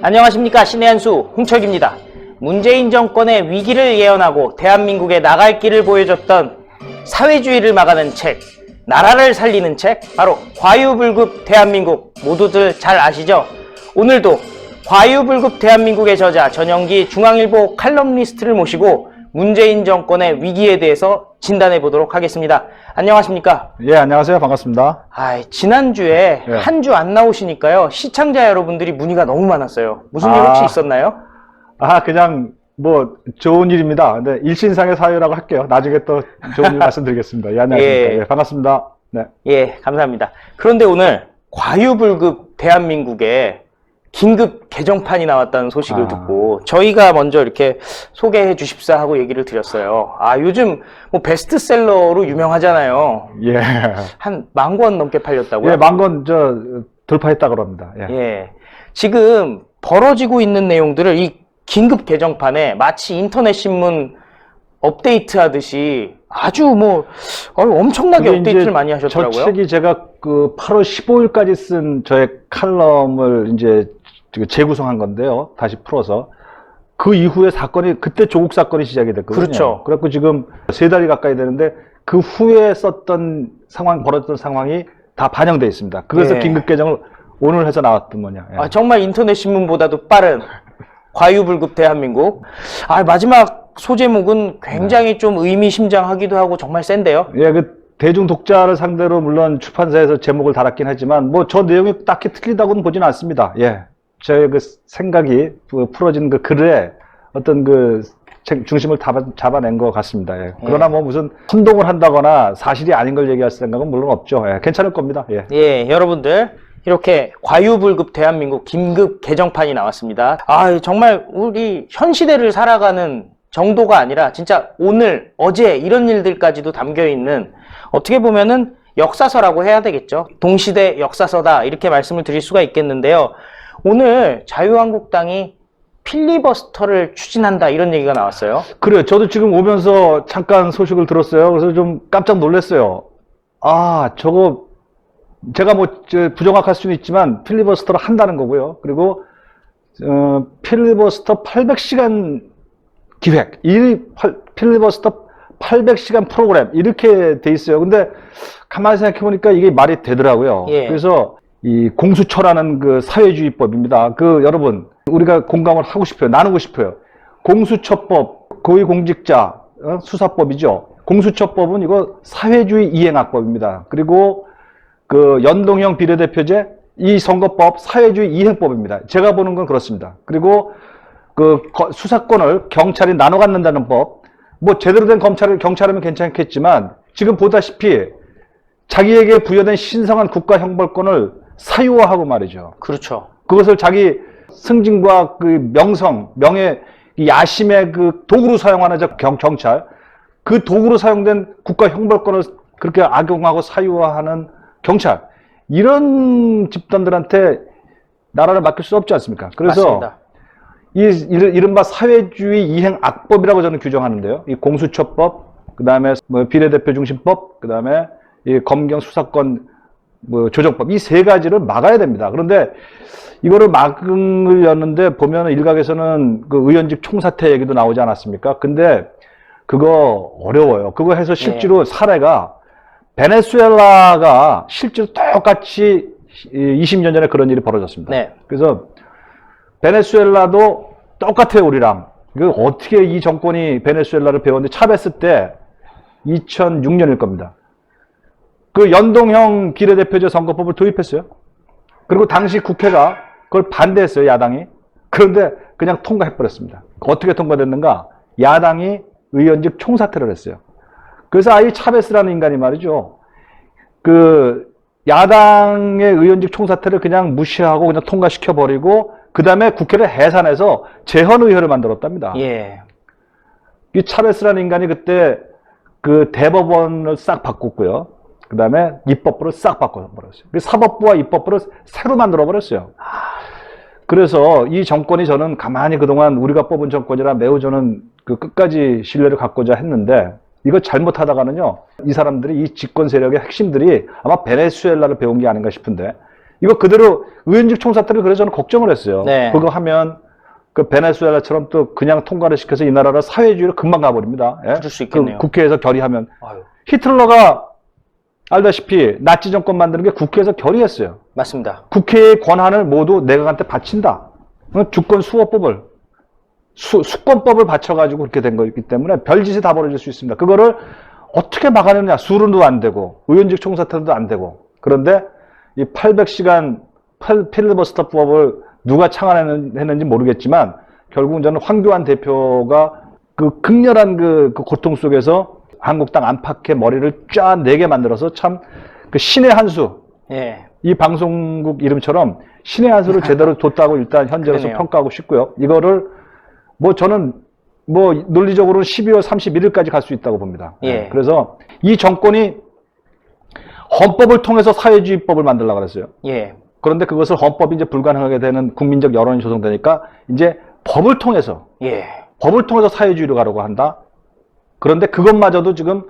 안녕하십니까. 신의 한수 홍철기입니다. 문재인 정권의 위기를 예언하고 대한민국에 나갈 길을 보여줬던 사회주의를 막아낸 책, 나라를 살리는 책, 바로 과유불급 대한민국, 모두들 잘 아시죠? 오늘도 과유불급 대한민국의 저자 전영기 중앙일보 칼럼니스트를 모시고 문재인 정권의 위기에 대해서 진단해 보도록 하겠습니다. 안녕하십니까? 예, 안녕하세요. 반갑습니다. 지난주에 예. 한 주 안 나오시니까요. 시청자 여러분들이 문의가 너무 많았어요. 무슨 일 혹시 있었나요? 그냥 뭐 좋은 일입니다. 근데 일신상의 사유라고 할게요. 나중에 또 좋은 일 말씀드리겠습니다. 예, 안녕하십니까. 예. 예, 반갑습니다. 네. 예, 감사합니다. 그런데 오늘 과유불급 대한민국에 긴급 개정판이 나왔다는 소식을 듣고 저희가 먼저 이렇게 소개해 주십사 하고 얘기를 드렸어요. 요즘 뭐 베스트셀러로 유명하잖아요. 예. 한 10,000권 넘게 팔렸다고요? 예, 10,000권 돌파했다 그럽니다. 예. 예. 지금 벌어지고 있는 내용들을 이 긴급 개정판에 마치 인터넷 신문 업데이트 하듯이 아주 엄청나게 업데이트를 많이 하셨더라고요. 저 책이 제가 그 8월 15일까지 쓴 저의 칼럼을 이제 재구성한 건데요. 다시 풀어서. 그 이후에 사건이, 그때 조국 사건이 시작이 됐거든요. 그렇죠. 그래갖고 지금 3달이 가까이 되는데 그 후에 썼던 벌어졌던 상황이 다 반영되어 있습니다. 그래서 예. 긴급 개정을 오늘 해서 나왔던 거냐. 예. 정말 인터넷 신문보다도 빠른 과유불급 대한민국. 마지막 소제목은 굉장히 좀 의미심장하기도 하고 정말 센데요. 예, 그 대중 독자를 상대로 물론 출판사에서 제목을 달았긴 하지만 뭐 저 내용이 딱히 틀리다고는 보지는 않습니다. 예. 저의 그 생각이 풀어진 그 글에 어떤 그 중심을 잡아낸 것 같습니다. 예. 그러나 뭐 무슨 선동을 한다거나 사실이 아닌 걸 얘기할 생각은 물론 없죠. 예. 괜찮을 겁니다. 예. 예, 여러분들 이렇게 과유불급 대한민국 긴급 개정판이 나왔습니다. 정말 우리 현 시대를 살아가는 정도가 아니라 진짜 오늘, 어제 이런 일들까지도 담겨 있는, 어떻게 보면은 역사서라고 해야 되겠죠. 동시대 역사서다 이렇게 말씀을 드릴 수가 있겠는데요. 오늘 자유한국당이 필리버스터를 추진한다 이런 얘기가 나왔어요. 그래요. 저도 지금 오면서 잠깐 소식을 들었어요. 그래서 좀 깜짝 놀랐어요. 저거 제가 뭐 부정확할 수는 있지만 필리버스터를 한다는 거고요. 그리고 필리버스터 800시간 기획, 필리버스터 800시간 프로그램 이렇게 돼 있어요. 근데 가만히 생각해 보니까 이게 말이 되더라고요. 예. 그래서 이 공수처라는 그 사회주의법입니다. 여러분 우리가 공감을 하고 싶어요. 나누고 싶어요. 공수처법, 고위공직자 수사법이죠. 공수처법은 이거 사회주의 이행학법입니다. 그리고 그 연동형 비례대표제, 이 선거법 사회주의 이행법입니다. 제가 보는 건 그렇습니다. 그리고 그 수사권을 경찰이 나눠 갖는다는 법, 뭐 제대로 된 경찰이면 괜찮겠지만 지금 보다시피 자기에게 부여된 신성한 국가 형벌권을 사유화하고 말이죠. 그렇죠. 그것을 자기 승진과 그 명예, 야심의 그 도구로 사용하는 경찰, 그 도구로 사용된 국가 형벌권을 그렇게 악용하고 사유화하는 경찰, 이런 집단들한테 나라를 맡길 수 없지 않습니까? 그래서 맞습니다. 이른바 사회주의 이행 악법이라고 저는 규정하는데요. 이 공수처법, 그 다음에 뭐 비례대표 중심법, 그 다음에 이 검경 수사권 조정법, 이 3가지를 막아야 됩니다. 그런데 이거를 막으려는데 보면 일각에서는 그 의원직 총사퇴 얘기도 나오지 않았습니까? 근데 그거 어려워요. 그거 해서 실제로 사례가 베네수엘라가 실제로 똑같이 20년 전에 그런 일이 벌어졌습니다. 네. 그래서 베네수엘라도 똑같아요, 우리랑. 어떻게 이 정권이 베네수엘라를 배웠는데, 차베스 때 2006년일 겁니다. 그 연동형 비례대표제 선거법을 도입했어요. 그리고 당시 국회가 그걸 반대했어요, 야당이. 그런데 그냥 통과해버렸습니다. 어떻게 통과됐는가? 야당이 의원직 총사퇴를 했어요. 그래서 이 차베스라는 인간이 말이죠. 그 야당의 의원직 총사퇴를 그냥 무시하고 그냥 통과시켜버리고 그 다음에 국회를 해산해서 재헌의회를 만들었답니다. 예. 이 차베스라는 인간이 그때 그 대법원을 싹 바꿨고요. 그 다음에 입법부를 싹 바꿔버렸어요. 사법부와 입법부를 새로 만들어버렸어요. 그래서 이 정권이 저는 가만히 그동안 우리가 뽑은 정권이라 매우 저는 그 끝까지 신뢰를 갖고자 했는데 이거 잘못하다가는요, 이 사람들이, 이 집권 세력의 핵심들이 아마 베네수엘라를 배운 게 아닌가 싶은데 이거 그대로 의원직 총사들이 그래서 저는 걱정을 했어요. 네. 그거 하면 그 베네수엘라처럼 또 그냥 통과를 시켜서 이 나라를 사회주의로 금방 가버립니다. 예? 그럴 수 있겠네요. 국회에서 결의하면. 아유, 히틀러가 알다시피 나치 정권 만드는 게 국회에서 결의했어요. 맞습니다. 국회의 권한을 모두 내각한테 바친다. 주권 수호법을 수권법을 바쳐가지고 그렇게 된 거기 때문에 별짓이 다 벌어질 수 있습니다. 그거를 어떻게 막아내느냐. 수run도 안 되고 의원직 총사퇴도 안 되고. 그런데 이 800시간 필리버스터법을 누가 창안했는지 모르겠지만 결국은 저는 황교안 대표가 그 극렬한 그 고통 속에서 한국당 안팎의 머리를 쫙 내게 만들어서 참 그 신의 한 수. 예. 이 방송국 이름처럼 신의 한 수를 제대로 뒀다고 일단 현재로서 그러네요. 평가하고 싶고요. 이거를 뭐 저는 뭐 논리적으로는 12월 31일까지 갈 수 있다고 봅니다. 예. 그래서 이 정권이 헌법을 통해서 사회주의법을 만들려고 그랬어요. 예. 그런데 그것을 헌법이 이제 불가능하게 되는 국민적 여론이 조성되니까 이제 법을 통해서 예. 사회주의로 가려고 한다. 그런데 그것마저도 지금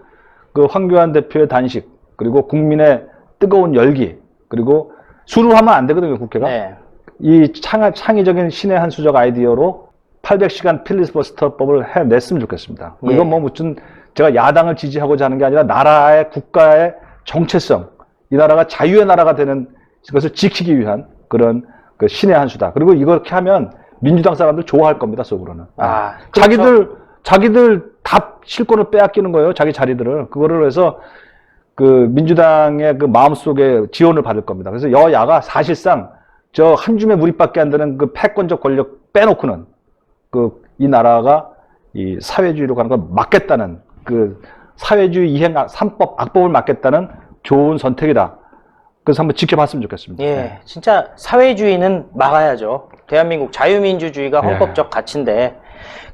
그 황교안 대표의 단식 그리고 국민의 뜨거운 열기 그리고 술을 하면 안 되거든요, 국회가. 네. 이 창의적인 신의 한 수적 아이디어로 800시간 필리버스터법을 해냈으면 좋겠습니다. 예. 이건 뭐 무슨 제가 야당을 지지하고자 하는 게 아니라 나라의 국가의 정체성, 이 나라가 자유의 나라가 되는 것을 지키기 위한 그런 그 신의 한 수다. 그리고 이렇게 하면 민주당 사람들 좋아할 겁니다, 속으로는. 아, 그렇죠. 자기들 다 실권을 빼앗기는 거예요, 자기 자리들을. 그거를 해서 그 민주당의 그 마음속에 지원을 받을 겁니다. 그래서 여야가 사실상 저 한 줌의 무리밖에 안 되는 그 패권적 권력 빼놓고는 그 이 나라가 이 사회주의로 가는 걸 막겠다는 그 사회주의 이행 3법 악법을 막겠다는 좋은 선택이다. 그래서 한번 지켜봤으면 좋겠습니다. 예, 네. 진짜 사회주의는 막아야죠. 대한민국 자유민주주의가 네. 헌법적 가치인데.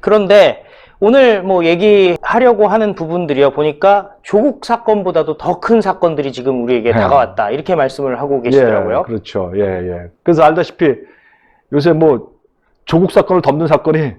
그런데 오늘 뭐 얘기하려고 하는 부분들이요. 보니까 조국 사건보다도 더 큰 사건들이 지금 우리에게 네. 다가왔다. 이렇게 말씀을 하고 계시더라고요. 예, 그렇죠. 예, 예. 그래서 알다시피 요새 뭐 조국 사건을 덮는 사건이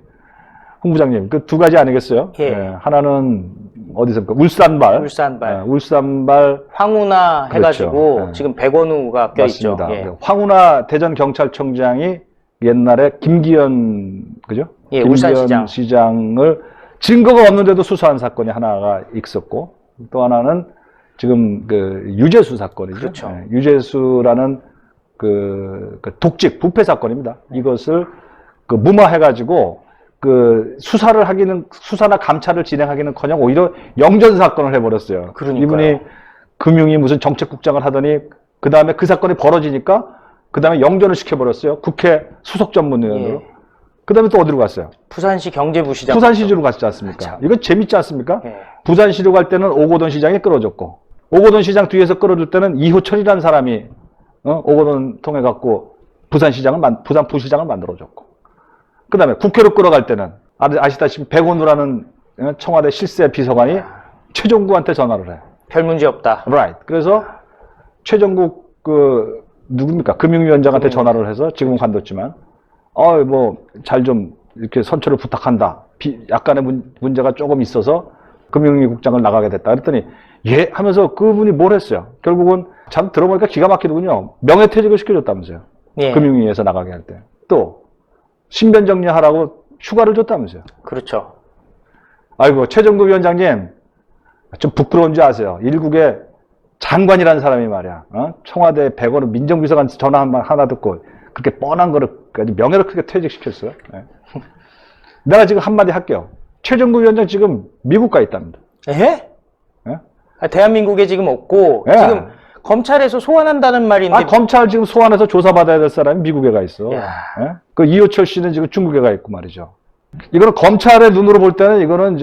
홍 부장님 그 두 가지 아니겠어요? 예. 예, 하나는 어디서입니까? 울산발. 울산발. 예, 울산발. 황운하 해가지고 그렇죠. 예. 지금 백원우가 껴있죠. 맞습니다. 예. 황운하 대전경찰청장이 옛날에 김기현, 그죠? 예, 김기현 울산시장. 시장을 증거가 없는데도 수사한 사건이 하나가 있었고, 또 하나는 지금 그 유재수 사건이죠. 그렇죠. 예, 유재수라는 그 독직 부패 사건입니다. 이것을 그 무마해가지고 그 수사나 감찰을 진행하기는커녕 오히려 영전 사건을 해버렸어요. 그러니까요. 이분이 금융위 무슨 정책국장을 하더니 그 다음에 그 사건이 벌어지니까 그 다음에 영전을 시켜버렸어요. 국회 수석전문위원으로. 예. 그 다음에 또 어디로 갔어요? 부산시 경제부시장. 부산시주로 갔지 않습니까? 참. 이거 재밌지 않습니까? 예. 부산시로 갈 때는 오고돈 시장이 끌어줬고, 오고돈 시장 뒤에서 끌어줄 때는 이호철이라는 사람이 오고돈 통해 갖고 부산 부시장을 만들어줬고, 그 다음에 국회로 끌어갈 때는 아시다시피 백원우라는 청와대 실세 비서관이 최종국한테 전화를 해요. 별 문제 없다. Right. 그래서 최종국 누굽니까? 금융위원장한테 전화를 해서 지금은 관뒀지만, 뭐 잘 좀 이렇게 선처를 부탁한다. 약간의 문제가 조금 있어서 금융위 국장을 나가게 됐다. 그랬더니 예 하면서 그분이 뭘 했어요? 결국은 참 들어보니까 기가 막히더군요. 명예퇴직을 시켜줬다면서요. 예. 금융위에서 나가게 할 때. 또 신변 정리하라고 휴가를 줬다면서요. 그렇죠. 아이고 최종국 위원장님 좀 부끄러운 줄 아세요? 일국의 장관이라는 사람이 말이야. 청와대 백원우 민정비서관 전화 하나 듣고 그렇게 뻔한 거를 명예를 크게 퇴직시켰어요. 네. 내가 지금 한마디 할게요. 최종국 위원장 지금 미국 가 있답니다. 예? 예? 대한민국에 지금 없고 예. 지금 검찰에서 소환한다는 말인데. 검찰 지금 소환해서 조사받아야 될 사람이 미국에 가 있어. 야. 예? 그 이호철 씨는 지금 중국에 가 있고 말이죠. 이거는 검찰의 눈으로 볼 때는 이거는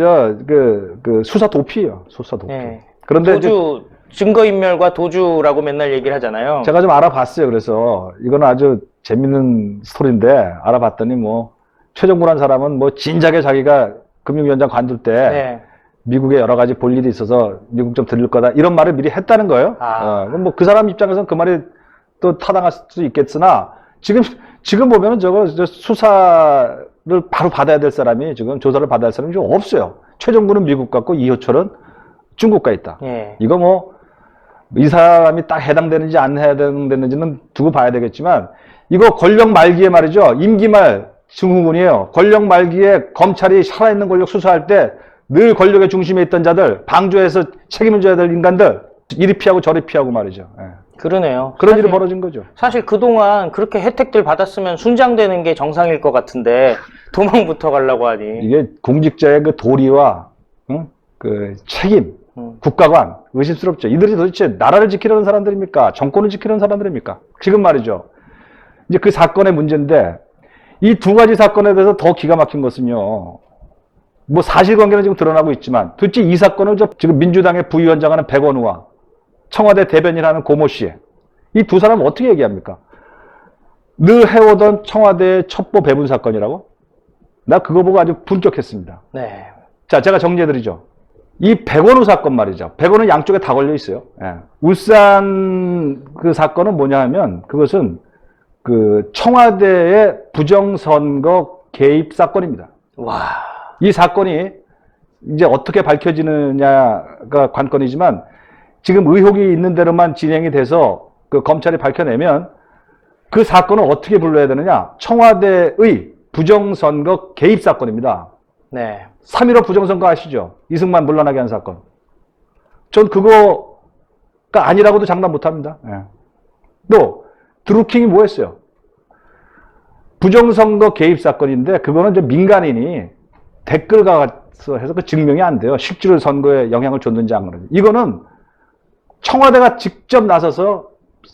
수사 도피예요. 수사 도피. 예. 그런데 이제 도주, 증거인멸과 도주라고 맨날 얘기를 하잖아요. 제가 좀 알아봤어요. 그래서 이거는 아주 재밌는 스토리인데 알아봤더니 뭐 최종구라는 사람은 뭐 진작에 자기가 금융위원장 관둘 때 네. 미국에 여러 가지 볼 일이 있어서 미국 좀 들릴 거다 이런 말을 미리 했다는 거예요. 뭐 그 사람 입장에서는 그 말이 또 타당할 수도 있겠으나 지금 보면은 저 수사를 바로 받아야 될 사람이 지금 조사를 받아야 할 사람이 좀 없어요. 최종구는 미국 갔고 이호철은 중국 가 있다. 예. 이거 뭐 이 사람이 딱 해당되는지 안 해당되는지는 두고 봐야 되겠지만 이거 권력 말기에 말이죠. 임기 말 증후군이에요. 권력 말기에 검찰이 살아있는 권력 수사할 때 늘 권력의 중심에 있던 자들, 방조해서 책임을 져야 될 인간들 이리 피하고 저리 피하고 말이죠. 예. 그러네요. 그런 일이 벌어진 거죠. 사실 그동안 그렇게 혜택들 받았으면 순장되는 게 정상일 것 같은데 도망부터 가려고 하니. 이게 공직자의 그 도리와 그 책임, 국가관 의심스럽죠. 이들이 도대체 나라를 지키려는 사람들입니까? 정권을 지키려는 사람들입니까? 지금 말이죠. 이제 그 사건의 문제인데 이 두 가지 사건에 대해서 더 기가 막힌 것은요. 뭐 사실관계는 지금 드러나고 있지만 도대체 이 사건을 지금 민주당의 부위원장하는 백원우와 청와대 대변인하는 고모 씨, 이 두 사람은 어떻게 얘기합니까? 늘 해오던 청와대의 첩보 배분 사건이라고? 나 그거 보고 아주 분격했습니다. 네. 자, 제가 정리해드리죠. 이 백원우 사건 말이죠. 백원우 양쪽에 다 걸려 있어요. 예. 울산 그 사건은 뭐냐 하면 그것은 그 청와대의 부정선거 개입 사건입니다. 와. 이 사건이 이제 어떻게 밝혀지느냐가 관건이지만 지금 의혹이 있는 대로만 진행이 돼서 그 검찰이 밝혀내면 그 사건을 어떻게 불러야 되느냐? 청와대의 부정선거 개입 사건입니다. 네. 3.15 부정선거 아시죠? 이승만 물러나게 한 사건. 전 그거가 아니라고도 장담 못합니다. 예. 또 드루킹이 뭐 했어요? 부정선거 개입 사건인데 그거는 이제 민간인이 댓글 가서 해서 그 증명이 안 돼요. 실제로 선거에 영향을 줬는지 안 그런지. 이거는 청와대가 직접 나서서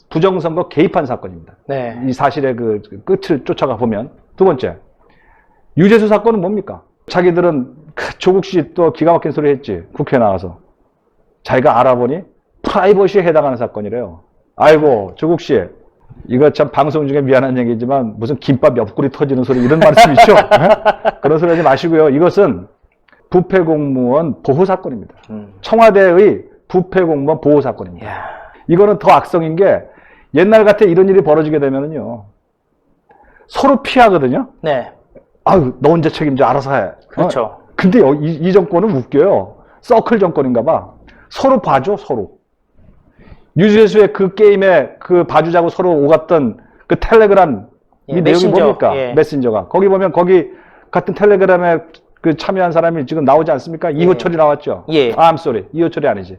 부정선거 개입한 사건입니다. 네. 이 사실의 그 끝을 쫓아가 보면. 두 번째, 유재수 사건은 뭡니까? 자기들은 조국 씨 또 기가 막힌 소리 했지. 국회에 나와서. 자기가 알아보니 프라이버시에 해당하는 사건이래요. 아이고, 조국 씨. 이거 참 방송 중에 미안한 얘기지만 무슨 김밥 옆구리 터지는 소리 이런 말씀이죠? 그런 소리 하지 마시고요. 이것은 부패 공무원 보호 사건입니다. 청와대의 부패 공무원 보호 사건입니다. 야. 이거는 더 악성인 게 옛날 같아 이런 일이 벌어지게 되면은요. 서로 피하거든요. 네. 아유, 너 혼자 책임져 알아서 해. 그렇죠. 근데 이 정권은 웃겨요. 서클 정권인가 봐. 서로 봐줘, 서로. 유재수의 그 게임에 그 봐주자고 서로 오갔던 그 텔레그램 이 내용이 메신저. 뭡니까? 예. 메신저가. 거기 보면 거기 같은 텔레그램에 그 참여한 사람이 지금 나오지 않습니까? 이호철이 나왔죠? 예. 아, I'm sorry. 이호철이 아니지.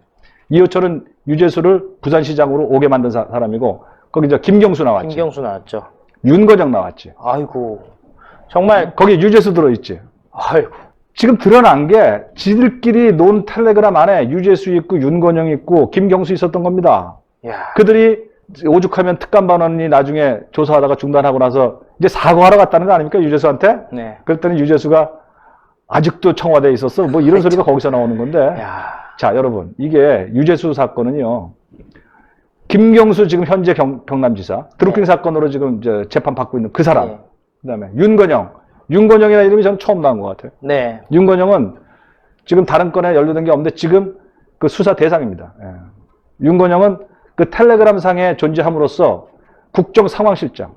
이호철은 유재수를 부산시장으로 오게 만든 사람이고 거기 저 김경수 나왔지. 김경수 나왔죠. 윤거정 나왔지. 아이고. 정말. 거기 유재수 들어있지. 아이고. 지금 드러난 게 지들끼리 논 텔레그램 안에 유재수 있고 윤건영 있고 김경수 있었던 겁니다. 야. 그들이 오죽하면 특감반원이 나중에 조사하다가 중단하고 나서 이제 사과하러 갔다는 거 아닙니까? 유재수한테? 네. 그랬더니 유재수가 아직도 청와대에 있었어. 뭐 이런 소리가 거기서 나오는 건데. 야. 자, 여러분. 이게 유재수 사건은요. 김경수 지금 현재 경남지사. 드루킹 네. 사건으로 지금 재판 받고 있는 그 사람. 네. 그 다음에 윤건영이라는 이름이 저는 처음 나온 것 같아요. 네. 윤건영은 지금 다른 건에 연루된 게 없는데 지금 그 수사 대상입니다. 예. 윤건영은 그 텔레그램 상에 존재함으로써 국정상황실장.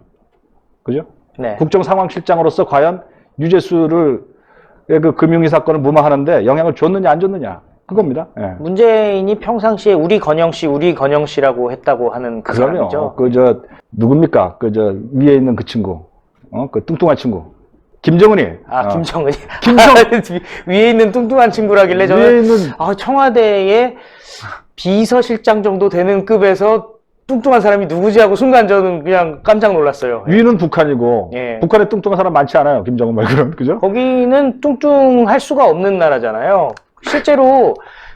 그죠? 네. 국정상황실장으로서 과연 유재수를 그 금융위 사건을 무마하는데 영향을 줬느냐 안 줬느냐. 그겁니다. 예. 문재인이 평상시에 우리 건영 씨라고 했다고 하는 그 사람이죠. 그럼요. 누굽니까? 위에 있는 그 친구. 그 뚱뚱한 친구. 김정은이. 김정은이. 김정 위에 있는 뚱뚱한 친구라길래 저는 위에 있는 청와대의 비서실장 정도 되는 급에서 뚱뚱한 사람이 누구지 하고 순간 저는 그냥 깜짝 놀랐어요. 위는 북한이고 예. 북한에 뚱뚱한 사람 많지 않아요. 김정은 말고는. 그죠? 거기는 뚱뚱할 수가 없는 나라잖아요. 실제로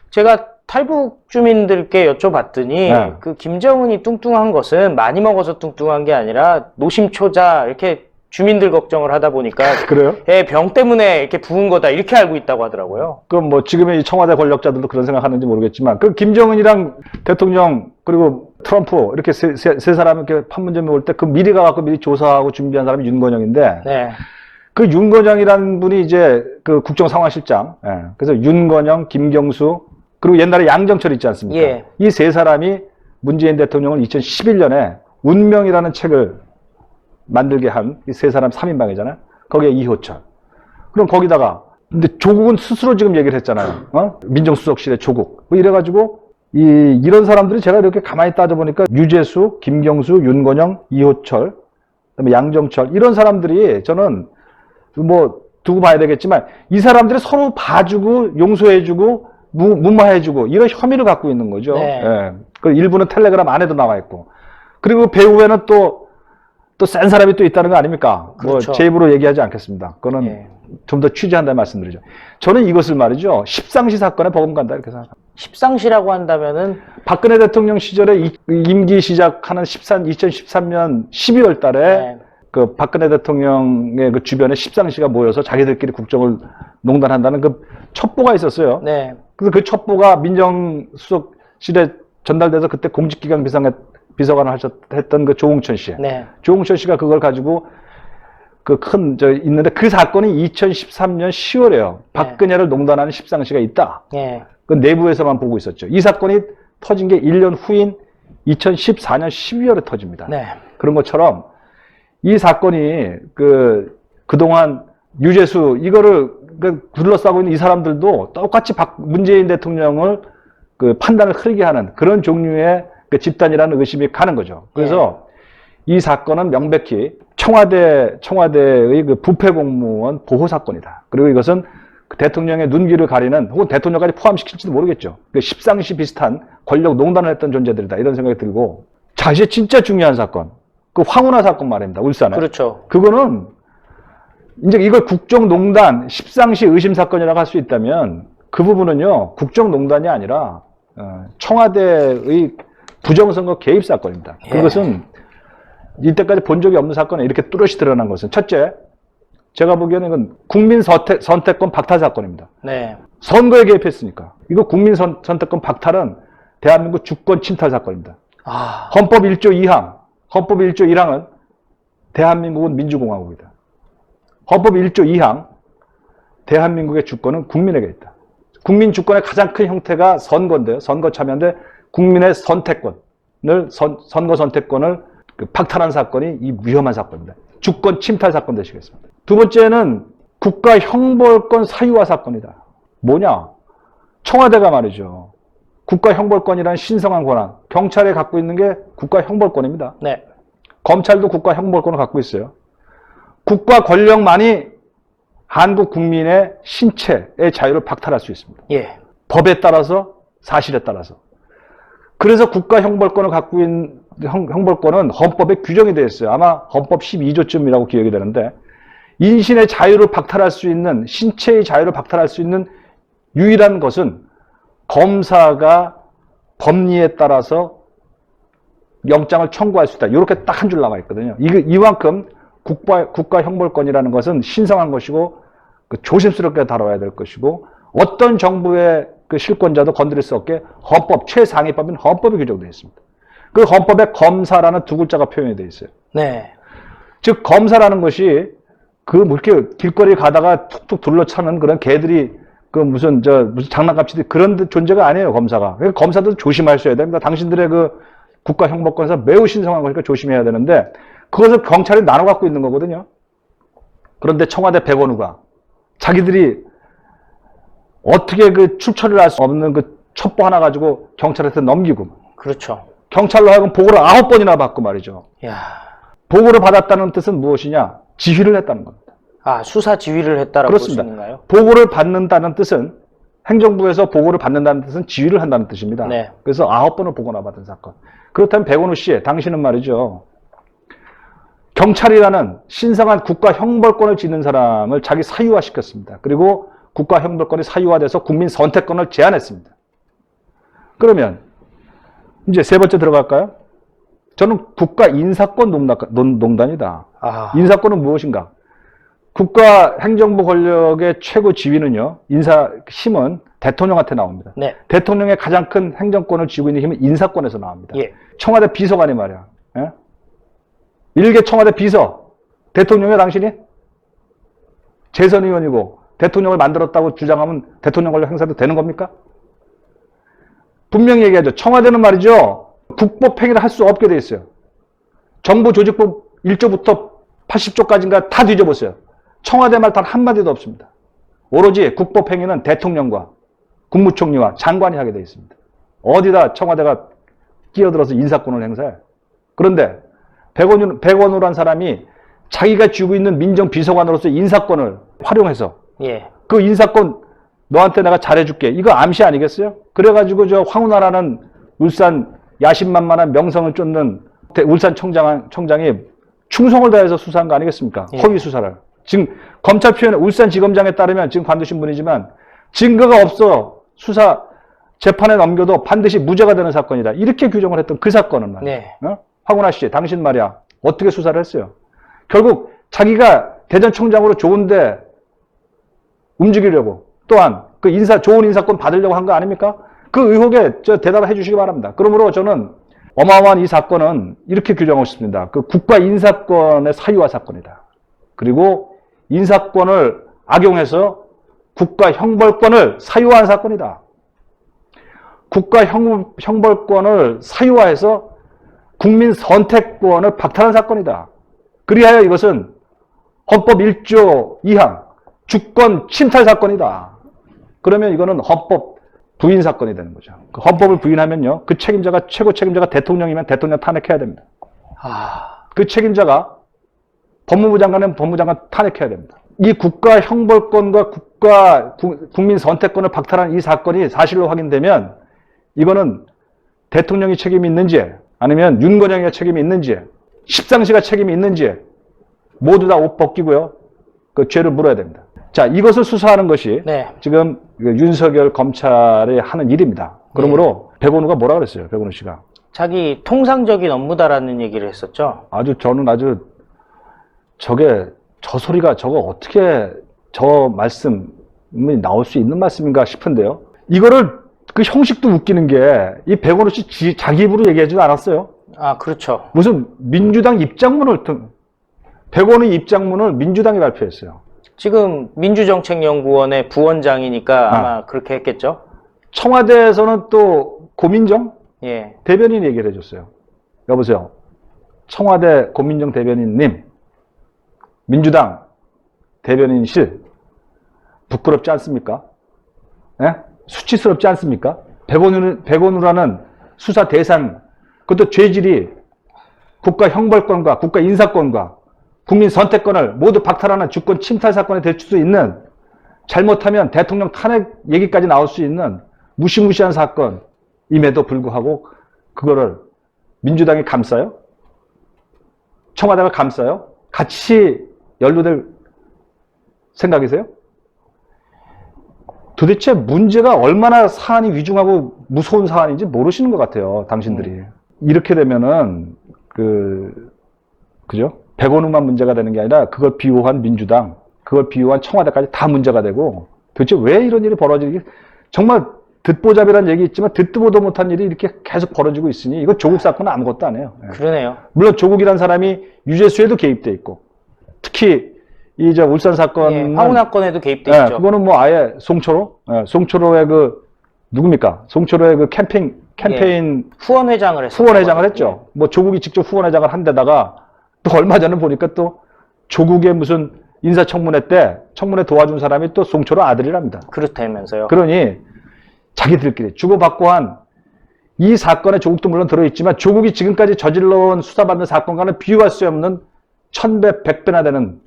제가 탈북 주민들께 여쭤봤더니 네. 그 김정은이 뚱뚱한 것은 많이 먹어서 뚱뚱한 게 아니라 노심초자 이렇게 주민들 걱정을 하다 보니까 그래요? 병 때문에 이렇게 부은 거다 이렇게 알고 있다고 하더라고요. 그럼 뭐 지금의 이 청와대 권력자들도 그런 생각하는지 모르겠지만 그 김정은이랑 대통령 그리고 트럼프 이렇게 세 사람 이렇게 판문점에 올 때 그 미리 가갖고 미리 조사하고 준비한 사람이 윤건영인데 네. 그 윤건영이라는 분이 이제 그 국정상황실장. 예. 그래서 윤건영, 김경수 그리고 옛날에 양정철 있지 않습니까? 예. 이 세 사람이 문재인 대통령을 2011년에 운명이라는 책을 만들게 한 이 세 사람 3인방이잖아요. 거기에 이호철. 그럼 거기다가 근데 조국은 스스로 지금 얘기를 했잖아요. 민정수석실의 조국. 뭐 이래가지고 이런 사람들이 제가 이렇게 가만히 따져보니까 유재수, 김경수, 윤건영, 이호철, 그다음에 양정철 이런 사람들이 저는 뭐 두고 봐야 되겠지만 이 사람들이 서로 봐주고 용서해주고 무마해주고 이런 혐의를 갖고 있는 거죠. 네. 예. 그 일부는 텔레그램 안에도 나와 있고 그리고 배후에는 또 센 사람이 또 있다는 거 아닙니까? 그렇죠. 뭐 제 입으로 얘기하지 않겠습니다. 그거는 예. 좀 더 취재한다 말씀드리죠. 저는 이것을 말이죠. 십상시 사건에 버금간다 이렇게 생각합니다. 십상시라고 한다면은 박근혜 대통령 시절에 임기 시작하는 2013년 12월 달에 네. 그 박근혜 대통령의 그 주변에 십상시가 모여서 자기들끼리 국정을 농단한다는 그 첩보가 있었어요. 네. 그래서 그 첩보가 민정수석실에 전달돼서 그때 공직기강 비서관을 했던 그 조홍천 씨. 네. 조홍천 씨가 그걸 가지고 그 있는데 그 사건이 2013년 10월에요. 박근혜를 농단하는 십상시가 있다. 예. 그 내부에서만 보고 있었죠. 이 사건이 터진 게 1년 후인 2014년 12월에 터집니다. 네. 그런 것처럼 이 사건이 그동안 유재수 이거를 둘러싸고 있는 이 사람들도 똑같이 문재인 대통령을 그 판단을 흐리게 하는 그런 종류의 그 집단이라는 의심이 가는 거죠. 그래서 이 사건은 명백히 청와대의 그 부패 공무원 보호 사건이다. 그리고 이것은 그 대통령의 눈길을 가리는 혹은 대통령까지 포함시킬지도 모르겠죠. 그 십상시 비슷한 권력 농단을 했던 존재들이다. 이런 생각이 들고 자 이제 진짜 중요한 사건 그 황운하 사건 말입니다. 울산에. 그렇죠. 그거는 이제 이걸 국정농단 십상시 의심 사건이라고 할 수 있다면 그 부분은요 국정농단이 아니라 청와대의 부정선거 개입 사건입니다. 예. 그것은 이때까지 본 적이 없는 사건에 이렇게 뚜렷이 드러난 것은 첫째, 제가 보기에는 이건 국민 선택권 박탈 사건입니다. 네. 선거에 개입했으니까. 이거 국민 선택권 박탈은 대한민국 주권 침탈 사건입니다. 아. 헌법 1조 2항, 헌법 1조 1항은 대한민국은 민주공화국이다. 헌법 1조 2항, 대한민국의 주권은 국민에게 있다. 국민 주권의 가장 큰 형태가 선거인데요. 선거 참여인데 국민의 선택권을, 선거 선택권을 박탈한 사건이 이 위험한 사건입니다. 주권 침탈 사건 되시겠습니다. 두 번째는 국가 형벌권 사유화 사건이다. 뭐냐? 청와대가 말이죠. 국가 형벌권이라는 신성한 권한, 경찰에 갖고 있는 게 국가 형벌권입니다. 네. 검찰도 국가 형벌권을 갖고 있어요. 국가 권력만이 한국 국민의 신체의 자유를 박탈할 수 있습니다. 예. 법에 따라서, 사실에 따라서. 그래서 국가 형벌권을 갖고 있는 형벌권은 헌법에 규정이 되어 있어요. 아마 헌법 12조쯤이라고 기억이 되는데 인신의 자유를 박탈할 수 있는, 신체의 자유를 박탈할 수 있는 유일한 것은 검사가 법리에 따라서 영장을 청구할 수 있다. 이렇게 딱 한 줄 나와 있거든요. 이만큼 국가 형벌권이라는 것은 신성한 것이고 조심스럽게 다뤄야 될 것이고 어떤 정부의 그 실권자도 건드릴 수 없게 헌법, 최상위법인 헌법이 규정되어 있습니다. 그 헌법에 검사라는 두 글자가 표현이 되어 있어요. 네. 즉 검사라는 것이 뭐 이렇게 길거리 가다가 툭툭 둘러차는 그런 개들이 무슨 장난감치듯이 그런 존재가 아니에요, 검사가. 그러니까 검사도 조심하셔야 됩니다. 당신들의 그 국가 형벌권에서 매우 신성한 거니까 조심해야 되는데 그것을 경찰이 나눠 갖고 있는 거거든요. 그런데 청와대 백원우가 자기들이 어떻게 그 출처를 알 수 없는 그 첩보 하나 가지고 경찰한테 넘기고 그렇죠. 경찰로 하여금 보고를 9번이나 받고 말이죠. 야. 보고를 받았다는 뜻은 무엇이냐? 지휘를 했다는 겁니다. 아, 수사 지휘를 했다라고 볼 수 그렇습니다. 있는가요? 보고를 받는다는 뜻은 행정부에서 보고를 받는다는 뜻은 지휘를 한다는 뜻입니다. 네. 그래서 9번을 보고나 받은 사건. 그렇다면 백원우 씨, 당신은 말이죠. 경찰이라는 신성한 국가 형벌권을 지닌 사람을 자기 사유화시켰습니다. 그리고 국가 형벌권이 사유화돼서 국민 선택권을 제한했습니다. 그러면 이제 세 번째 들어갈까요? 저는 국가 인사권 농단이다. 아. 인사권은 무엇인가? 국가 행정부 권력의 최고 지위는요, 힘은 대통령한테 나옵니다. 네. 대통령의 가장 큰 행정권을 쥐고 있는 힘은 인사권에서 나옵니다. 예. 청와대 비서관이 말이야. 예? 일개 청와대 비서, 대통령의 당신이 재선의원이고 대통령을 만들었다고 주장하면 대통령 권력 행사도 되는 겁니까? 분명히 얘기하죠. 청와대는 말이죠. 국법행위를 할 수 없게 돼 있어요. 정부조직법 1조부터 80조까지인가 다 뒤져보세요. 청와대 말 단 한마디도 없습니다. 오로지 국법행위는 대통령과 국무총리와 장관이 하게 돼 있습니다. 어디다 청와대가 끼어들어서 인사권을 행사해. 그런데 백원우란 사람이 자기가 쥐고 있는 민정비서관으로서 인사권을 활용해서 예. 그 인사권 너한테 내가 잘해줄게. 이거 암시 아니겠어요? 그래가지고 저 황운하라는 울산 야심만만한 명성을 쫓는 울산 청장이 충성을 다해서 수사한 거 아니겠습니까? 예. 허위 수사를. 지금 검찰 표현에 울산지검장에 따르면 지금 관두신 분이지만 증거가 없어 수사 재판에 넘겨도 반드시 무죄가 되는 사건이다. 이렇게 규정을 했던 그 사건은 말이야. 네. 황운하 씨, 당신 말이야. 어떻게 수사를 했어요? 결국 자기가 대전청장으로 좋은데 움직이려고 또한 그 좋은 인사권 받으려고 한 거 아닙니까? 그 의혹에 대답을 해 주시기 바랍니다. 그러므로 저는 어마어마한 이 사건은 이렇게 규정하고 싶습니다. 그 국가 인사권의 사유화 사건이다. 그리고 인사권을 악용해서 국가 형벌권을 사유화한 사건이다. 국가 형벌권을 사유화해서 국민 선택권을 박탈한 사건이다. 그리하여 이것은 헌법 1조 2항 주권 침탈 사건이다. 그러면 이거는 헌법 부인 사건이 되는 거죠. 그 헌법을 부인하면요, 그 책임자가 최고 책임자가 대통령이면 대통령 탄핵해야 됩니다. 그 책임자가 법무부 장관이면 법무부 장관 탄핵해야 됩니다. 이 국가 형벌권과 국민 선택권을 박탈한 이 사건이 사실로 확인되면 이거는 대통령이 책임이 있는지 아니면 윤건영이 책임이 있는지 십상시가 책임이 있는지 모두 다 옷 벗기고요. 그 죄를 물어야 됩니다. 자, 이것을 수사하는 것이 네. 지금 윤석열 검찰이 하는 일입니다. 그러므로 백원우가 뭐라 그랬어요? 백원우 씨가. 자기 통상적인 업무다라는 얘기를 했었죠. 저는 저 소리가 저거 어떻게 저 말씀이 나올 수 있는 말씀인가 싶은데요. 이거를 그 형식도 웃기는 게 이 백원우 씨 자기 입으로 얘기하지도 않았어요. 아, 그렇죠. 무슨 민주당 백원우 입장문을 민주당이 발표했어요. 지금 민주정책연구원의 부원장이니까 아마 그렇게 했겠죠. 청와대에서는 또 고민정 예. 대변인 얘기를 해줬어요. 여보세요. 청와대 고민정 대변인님, 민주당 대변인실 부끄럽지 않습니까? 예? 수치스럽지 않습니까? 백원우라는 수사 대상, 그것도 죄질이 국가 형벌권과 국가 인사권과 국민 선택권을 모두 박탈하는 주권 침탈 사건이 될 수 있는, 잘못하면 대통령 탄핵 얘기까지 나올 수 있는 무시무시한 사건임에도 불구하고 그거를 민주당이 감싸요? 청와대가 감싸요? 같이 연루될 생각이세요? 도대체 문제가 얼마나 사안이 위중하고 무서운 사안인지 모르시는 것 같아요, 당신들이. 이렇게 되면은 그죠? 백원우만 문제가 되는 게 아니라 그걸 비호한 민주당, 그걸 비호한 청와대까지 다 문제가 되고, 도대체 왜 이런 일이 벌어지기, 정말 듣보잡이라는 얘기 있지만 듣도 보도 못한 일이 이렇게 계속 벌어지고 있으니 이거 조국 사건은 아무것도 아니에요. 그러네요. 물론 조국이라는 사람이 유죄수에도 개입돼 있고, 특히 이 울산 사건은 황운하 건에도 개입돼 있죠. 그거는 뭐 아예 송초로의 누굽니까? 송초로의 그 캠페인 후원회장을 했어요. 후원회장을 했죠. 뭐 조국이 직접 후원회장을 한 데다가 또 얼마 전에 보니까 또 조국의 무슨 인사청문회 때 청문회 도와준 사람이 또 송초로 아들이랍니다. 그렇다면서요. 그러니 자기들끼리 주고받고 한 이 사건에 조국도 물론 들어있지만 조국이 지금까지 저질러온 수사받는 사건과는 비교할 수 없는 1000배, 100배나 되는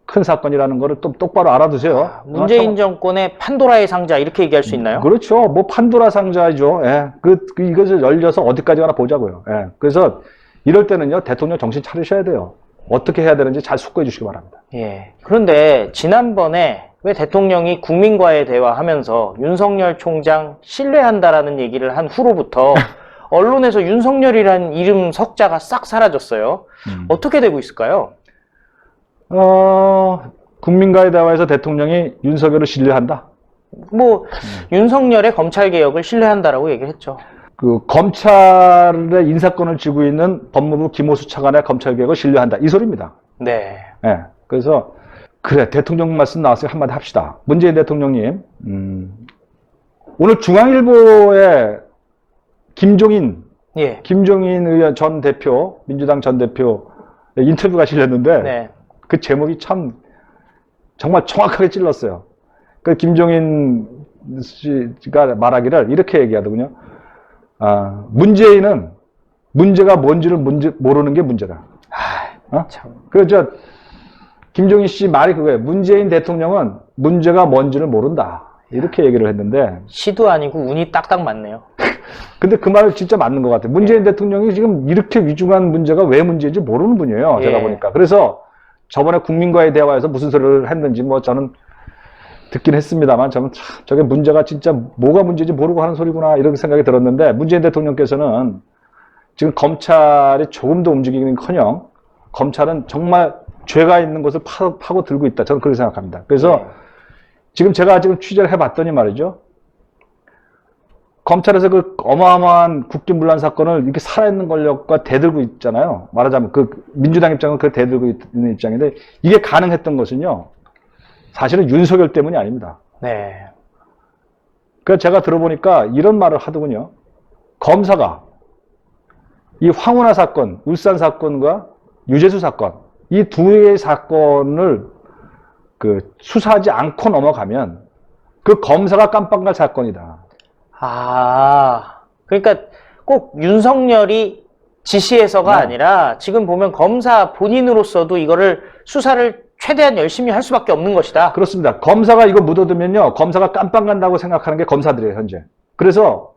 큰 사건이라는 거를 또 똑바로 알아두세요. 문재인 정권의 판도라의 상자 이렇게 얘기할 수 있나요? 그렇죠. 뭐 판도라 상자죠. 예. 이것을 열려서 어디까지 가나 보자고요. 예. 그래서 이럴 때는요, 대통령 정신 차리셔야 돼요. 어떻게 해야 되는지 잘 숙고해 주시기 바랍니다. 예. 그런데 지난번에 왜 대통령이 국민과의 대화하면서 윤석열 총장 신뢰한다라는 얘기를 한 후로부터 언론에서 윤석열이라는 이름 석자가 싹 사라졌어요. 어떻게 되고 있을까요? 국민과의 대화에서 대통령이 윤석열을 신뢰한다. 윤석열의 검찰개혁을 신뢰한다라고 얘기를 했죠. 그 검찰의 인사권을 쥐고 있는 법무부 김호수 차관의 검찰개혁을 신뢰한다. 이 소리입니다. 네. 예. 그래서 그래, 대통령 말씀 나왔으니 한마디 합시다. 문재인 대통령님, 오늘 중앙일보에 김종인 의원 전 대표, 민주당 전 대표 인터뷰가 실렸는데, 네. 그 제목이 참 정말 정확하게 찔렀어요. 그 김종인 씨가 말하기를 이렇게 얘기하더군요. 문재인은 문제가 뭔지를 모르는 게 문제다. 참. 그래서 김종인 씨 말이 그거예요. 문재인 대통령은 문제가 뭔지를 모른다. 이렇게 얘기를 했는데. 시도 아니고 운이 딱딱 맞네요. 근데 그 말 진짜 맞는 것 같아요. 문재인 대통령이 지금 이렇게 위중한 문제가 왜 문제인지 모르는 분이에요. 제가 보니까. 그래서 저번에 국민과의 대화에서 무슨 소리를 했는지 뭐 저는 듣긴 했습니다만 저는 참 저게 문제가 진짜 뭐가 문제인지 모르고 하는 소리구나 이런 생각이 들었는데 문재인 대통령께서는 지금 검찰이 조금 더 움직이기는커녕 검찰은 정말 죄가 있는 것을 파고 들고 있다. 저는 그렇게 생각합니다. 그래서 지금 제가 취재를 해봤더니 말이죠. 검찰에서 그 어마어마한 국기문란 사건을 이렇게 살아있는 권력과 대들고 있잖아요. 말하자면 그 민주당 입장은 그걸 대들고 있는 입장인데 이게 가능했던 것은요. 사실은 윤석열 때문이 아닙니다. 네. 그래서 제가 들어보니까 이런 말을 하더군요. 검사가 이 황운하 사건, 울산 사건과 유재수 사건 이 두 개의 사건을 그 수사하지 않고 넘어가면 그 검사가 깜빡할 사건이다. 그러니까 꼭 윤석열이 지시해서가 아니라 지금 보면 검사 본인으로서도 이거를 수사를 최대한 열심히 할 수밖에 없는 것이다. 그렇습니다. 검사가 이거 묻어두면요. 검사가 깜빡 간다고 생각하는 게 검사들이에요, 현재. 그래서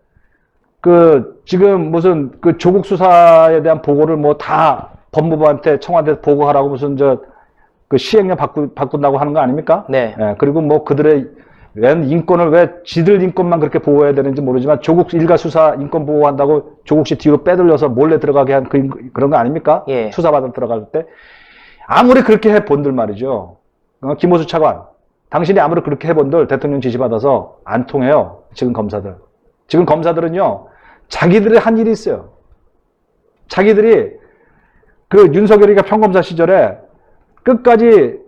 지금 무슨 조국 수사에 대한 보고를 뭐 다 법무부한테 청와대 보고하라고 무슨 시행령 바꾼다고 하는 거 아닙니까? 네. 그리고 뭐 그들의 인권을 왜 지들 인권만 그렇게 보호해야 되는지 모르지만 조국 일가 수사 인권 보호한다고 조국 씨 뒤로 빼돌려서 몰래 들어가게 한 그런 거 아닙니까? 예. 수사받아 들어갈 때. 아무리 그렇게 해본들 말이죠. 김호수 차관. 당신이 아무리 그렇게 해본들 대통령 지시받아서 안 통해요. 지금 검사들. 지금 검사들은요. 자기들의 한 일이 있어요. 자기들이 윤석열이가 평검사 시절에 끝까지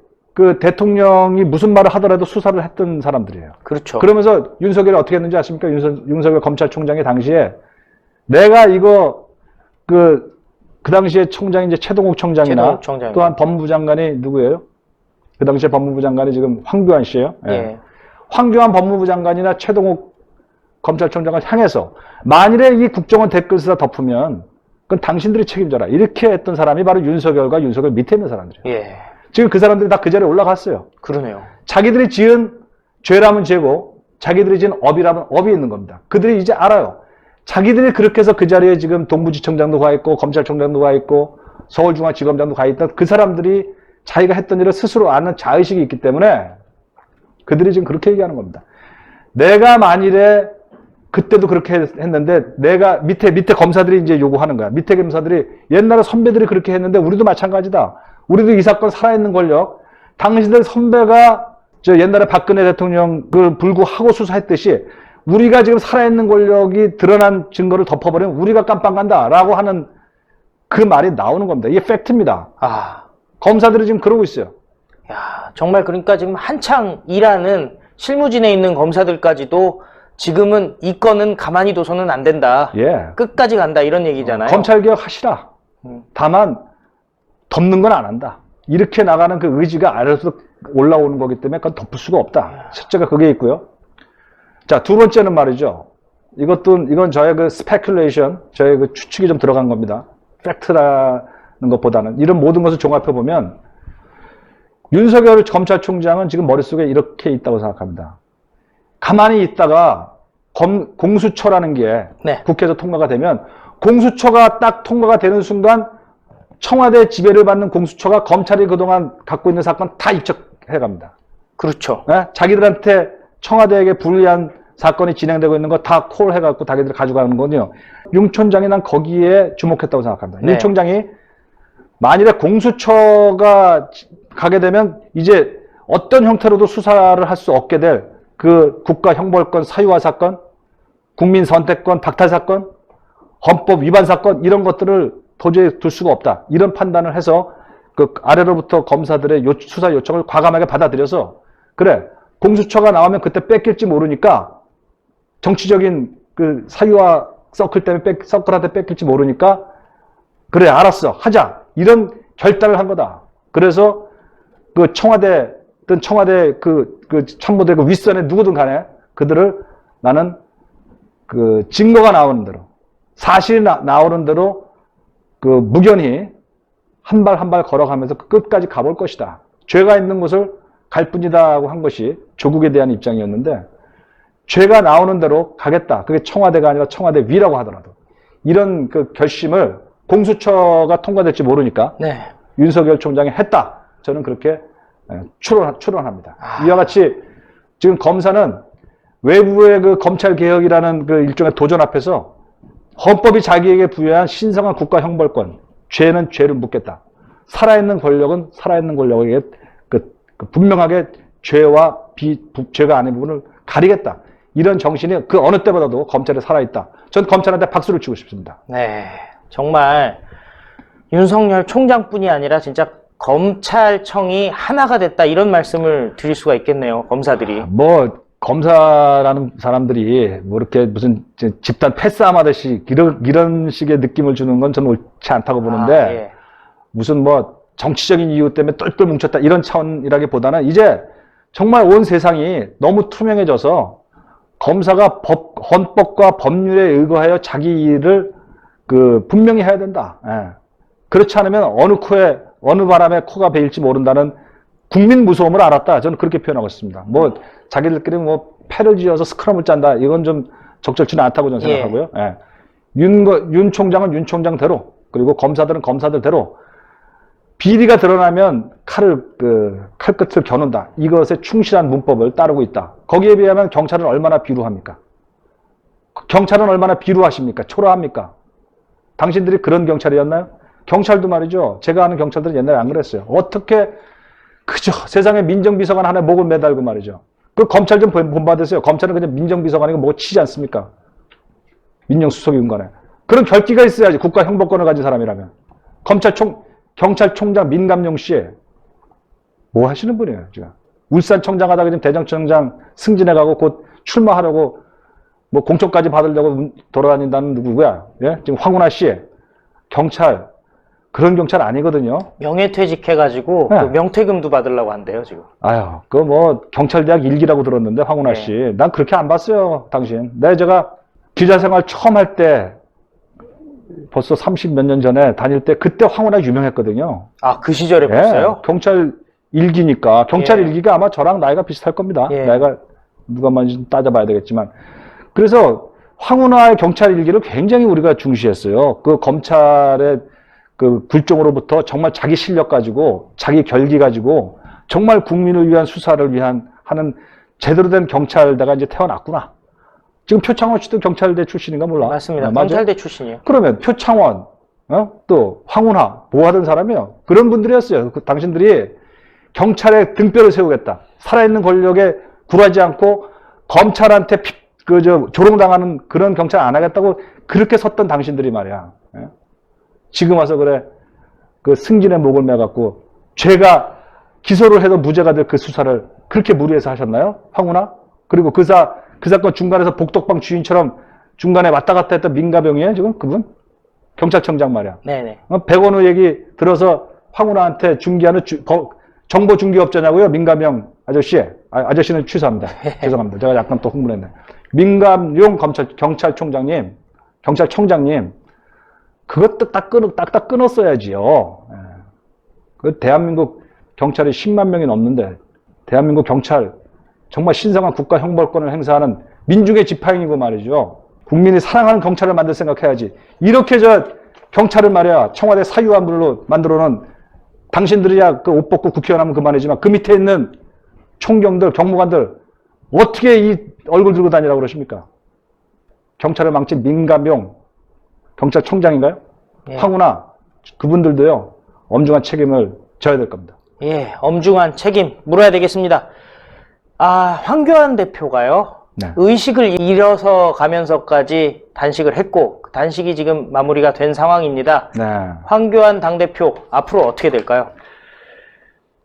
대통령이 무슨 말을 하더라도 수사를 했던 사람들이에요. 그렇죠. 그러면서 윤석열이 어떻게 했는지 아십니까? 윤석열 검찰총장이 당시에 내가 이거 그 당시에 총장이 이제 최동욱 총장이나 또한 법무부 장관이 누구예요? 그 당시에 법무부 장관이 지금 황교안 씨예요. 예. 황교안 법무부 장관이나 최동욱 검찰총장을 향해서 만일에 이 국정원 댓글수사 덮으면 그건 당신들이 책임져라. 이렇게 했던 사람이 바로 윤석열과 윤석열 밑에 있는 사람들이에요. 예. 지금 그 사람들이 다 그 자리에 올라갔어요. 그러네요. 자기들이 지은 죄라면 죄고 자기들이 지은 업이라면 업이 있는 겁니다. 그들이 이제 알아요. 자기들이 그렇게 해서 그 자리에 지금 동부지청장도 가 있고 검찰총장도 가 있고 서울중앙지검장도 가 있던 그 사람들이 자기가 했던 일을 스스로 아는 자의식이 있기 때문에 그들이 지금 그렇게 얘기하는 겁니다. 내가 만일에 그때도 그렇게 했는데 내가 밑에 검사들이 이제 요구하는 거야. 밑에 검사들이 옛날에 선배들이 그렇게 했는데 우리도 마찬가지다. 우리도 이 사건 살아있는 권력. 당신들 선배가 옛날에 박근혜 대통령 불구하고 수사했듯이 우리가 지금 살아있는 권력이 드러난 증거를 덮어버리면 우리가 깜빡 간다라고 하는 그 말이 나오는 겁니다. 이게 팩트입니다. 검사들이 지금 그러고 있어요. 야, 정말 그러니까 지금 한창 일하는 실무진에 있는 검사들까지도 지금은 이 건은 가만히 둬서는 안 된다. 예. 끝까지 간다 이런 얘기잖아요. 검찰개혁 하시라. 다만 덮는 건 안 한다. 이렇게 나가는 그 의지가 아래서 올라오는 거기 때문에 그건 덮을 수가 없다. 실제가 그게 있고요. 자, 두 번째는 말이죠. 이건 저의 스페큘레이션, 저의 추측이 좀 들어간 겁니다. 팩트라는 것보다는 이런 모든 것을 종합해 보면 윤석열 검찰총장은 지금 머릿속에 이렇게 있다고 생각합니다. 가만히 있다가 공수처라는 게 국회에서 통과가 되면 공수처가 딱 통과가 되는 순간 청와대 지배를 받는 공수처가 검찰이 그동안 갖고 있는 사건 다 입적해 갑니다. 그렇죠. 자기들한테 청와대에게 불리한 사건이 진행되고 있는 거 다 콜해갖고 자기들이 가져가는 거는요. 윤 총장이 난 거기에 주목했다고 생각합니다. 윤 총장이 만일에 공수처가 가게 되면 이제 어떤 형태로도 수사를 할 수 없게 될 그 국가형벌권 사유화 사건, 국민선택권 박탈 사건, 헌법 위반 사건 이런 것들을 도저히 둘 수가 없다. 이런 판단을 해서 그 아래로부터 검사들의 수사 요청을 과감하게 받아들여서 그래 공수처가 나오면 그때 뺏길지 모르니까 정치적인 그 사유화 서클한테 뺏길지 모르니까 그래 알았어 하자 이런 결단을 한 거다. 그래서 그 청와대 그 참모들 그 윗선에 누구든 간에 그들을 나는 그 증거가 나오는 대로 사실이 나오는 대로 그 무견히 한 발 한 발 걸어가면서 끝까지 가볼 것이다. 죄가 있는 곳을 갈 뿐이다고 한 것이 조국에 대한 입장이었는데 죄가 나오는 대로 가겠다. 그게 청와대가 아니라 청와대 위라고 하더라도 이런 그 결심을 공수처가 통과될지 모르니까 네. 윤석열 총장이 했다. 저는 그렇게 추론합니다. 이와 같이 지금 검사는 외부의 그 검찰 개혁이라는 그 일종의 도전 앞에서 헌법이 자기에게 부여한 신성한 국가 형벌권, 죄는 죄를 묻겠다. 살아있는 권력은 살아있는 권력에게 그 분명하게 죄와 죄가 아닌 부분을 가리겠다. 이런 정신이 그 어느 때보다도 검찰에 살아있다. 전 검찰한테 박수를 치고 싶습니다. 네. 정말 윤석열 총장뿐이 아니라 진짜 검찰청이 하나가 됐다 이런 말씀을 드릴 수가 있겠네요. 검사들이. 뭐 검사라는 사람들이 뭐 이렇게 무슨 집단 패싸움 하듯이 이런 식의 느낌을 주는 건 저는 옳지 않다고 보는데 예. 무슨 뭐 정치적인 이유 때문에 똘똘 뭉쳤다 이런 차원이라기보다는 이제 정말 온 세상이 너무 투명해져서 검사가 헌법과 법률에 의거하여 자기 일을 분명히 해야 된다. 예. 그렇지 않으면 어느 바람에 코가 베일지 모른다는 국민 무서움을 알았다. 저는 그렇게 표현하고 있습니다. 뭐 자기들끼리 뭐 패를 지어서 스크럼을 짠다. 이건 좀 적절치는 않다고 저는 생각하고요. 예. 윤 총장은 윤 총장대로 그리고 검사들은 검사들대로 비리가 드러나면 칼끝을 겨눈다. 이것에 충실한 문법을 따르고 있다. 거기에 비하면 경찰은 얼마나 비루합니까? 경찰은 얼마나 비루하십니까? 초라합니까? 당신들이 그런 경찰이었나요? 경찰도 말이죠. 제가 아는 경찰들은 옛날에 안 그랬어요. 어떻게 그저 세상에 민정비서관 하나 목을 매달고 말이죠. 그 검찰 좀 본받으세요. 검찰은 그냥 민정비서관이고 뭐 치지 않습니까? 민정수석위원관에. 그런 결기가 있어야지. 국가 형벌권을 가진 사람이라면. 경찰총장 민감용 씨, 뭐 하시는 분이에요, 지금? 울산청장 하다가 지금 대전청장 승진해가고 곧 출마하려고 뭐 공천까지 받으려고 돌아다닌다는 누구야? 예? 지금 황운하 씨, 경찰, 그런 경찰 아니거든요. 명예퇴직해가지고 네. 그 명퇴금도 받으려고 한대요, 지금. 아유, 그 뭐 경찰대학 일기라고 들었는데 황운하 씨, 네. 난 그렇게 안 봤어요, 당신. 제가 기자생활 처음 할 때 벌써 30 몇 년 전에 다닐 때 그때 황운하 유명했거든요. 아, 그 시절에 예, 봤어요? 경찰 일기니까 경찰 예. 일기가 아마 저랑 나이가 비슷할 겁니다. 예. 나이가 누가 많이 따져봐야 되겠지만 그래서 황운하의 경찰 일기를 굉장히 우리가 중시했어요. 그 검찰의 그 굴종으로부터 정말 자기 실력 가지고 자기 결기 가지고 정말 국민을 위한 수사를 위한 하는 제대로 된 경찰대가 이제 태어났구나. 지금 표창원 씨도 경찰대 출신인가 몰라. 맞습니다. 맞아? 경찰대 출신이에요. 그러면 표창원, 또 황운하 뭐 하던 사람이요. 그런 분들이었어요. 당신들이 경찰에 등뼈를 세우겠다. 살아있는 권력에 굴하지 않고 검찰한테 조롱당하는 그런 경찰 안 하겠다고 그렇게 섰던 당신들이 말이야. 예? 지금 와서 그래 그 승진의 목을 매갖고 죄가 기소를 해도 무죄가 될 그 수사를 그렇게 무리해서 하셨나요? 황운하? 그리고 그 사건 중간에서 복덕방 주인처럼 중간에 왔다 갔다 했던 민가병이에요, 지금 그분? 경찰청장 말이야. 네네. 백원우 얘기 들어서 황운하한테 중개하는 정보중개업자냐고요? 민가명 아저씨. 아저씨는 취소합니다. 죄송합니다. 제가 약간 또 흥분했네. 민감용 경찰청장님, 그것도 딱딱 끊었어야지요. 예. 그 대한민국 경찰이 10만 명이 넘는데, 대한민국 경찰, 정말 신성한 국가 형벌권을 행사하는 민중의 지팡이고 말이죠. 국민이 사랑하는 경찰을 만들 생각해야지. 이렇게 경찰을 말이야, 청와대 사유화물로 만들어놓은 당신들이야 그 옷 벗고 국회의원 하면 그만이지만 그 밑에 있는 총경들, 경무관들 어떻게 이 얼굴 들고 다니라고 그러십니까? 경찰을 망친 민감용 경찰청장인가요? 예. 황운하 그분들도요 엄중한 책임을 져야 될 겁니다. 예, 엄중한 책임 물어야 되겠습니다. 아, 황교안 대표가요. 네. 의식을 잃어서 가면서까지 단식을 했고 그 단식이 지금 마무리가 된 상황입니다. 네. 황교안 당대표 앞으로 어떻게 될까요?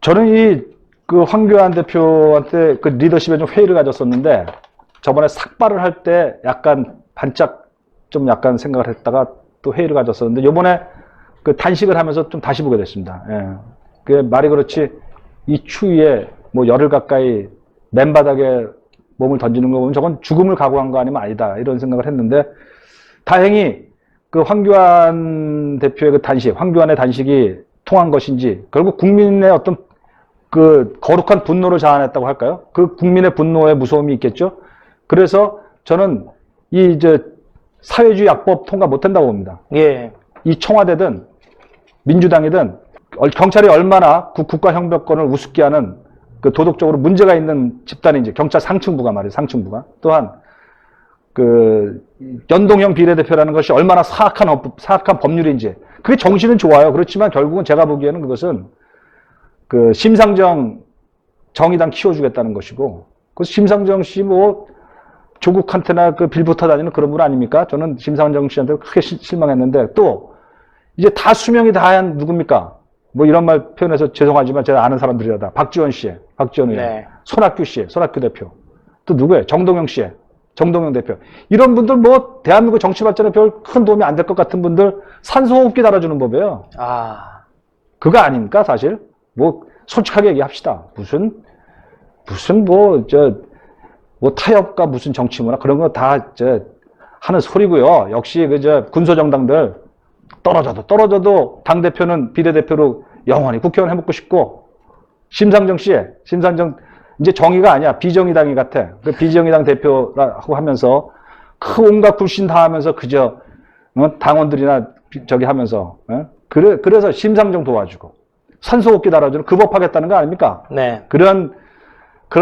저는 그 황교안 대표한테 그 리더십에 좀 회의를 가졌었는데 저번에 삭발을 할 때 약간 반짝 좀 약간 생각을 했다가 또 회의를 가졌었는데 이번에 그 단식을 하면서 좀 다시 보게 됐습니다. 예. 그 말이 그렇지 이 추위에 뭐 열흘 가까이 맨바닥에 몸을 던지는 거 보면 저건 죽음을 각오한 거 아니면 아니다 이런 생각을 했는데 다행히 그 황교안 대표의 그 단식, 황교안의 단식이 통한 것인지 결국 국민의 어떤 그 거룩한 분노를 자아냈다고 할까요? 그 국민의 분노에 무서움이 있겠죠. 그래서 저는 이 사회주의 악법 통과 못한다고 봅니다. 예. 이 청와대든 민주당이든 경찰이 얼마나 국가형벽권을 우습게 하는 그 도덕적으로 문제가 있는 집단인지 경찰 상층부가 말이에요. 상층부가 또한 그 연동형 비례대표라는 것이 얼마나 사악한 법률인지 그게 정신은 좋아요. 그렇지만 결국은 제가 보기에는 그것은 그 심상정 정의당 키워주겠다는 것이고 그 심상정 씨 뭐 조국한테나 그 빌붙어 다니는 그런 분 아닙니까? 저는 심상정 씨한테 크게 실망했는데 또 이제 다 수명이 다한 누굽니까? 뭐 이런 말 표현해서 죄송하지만 제가 아는 사람들이다. 박지원 씨, 박지원 의원, 네. 손학규 씨, 손학규 대표. 또 누구예요? 정동영 씨, 정동영 대표. 이런 분들 뭐 대한민국 정치 발전에 별 큰 도움이 안 될 것 같은 분들 산소호흡기 달아주는 법이에요. 아. 그거 아닙니까 사실? 뭐 솔직하게 얘기합시다. 무슨 뭐 타협과 무슨 정치문화 그런 거 다 하는 소리고요. 역시 군소정당들 떨어져도 당대표는 비례대표로 영원히 국회의원 해먹고 싶고 심상정 이제 정의가 아니야. 비정의당이 같아. 그 비정의당 대표라고 하면서 그 온갖 불신 다 하면서 그저 당원들이나 하면서 그래서 심상정 도와주고 산소호흡기 달아주는 그 법 하겠다는 거 아닙니까? 네. 그런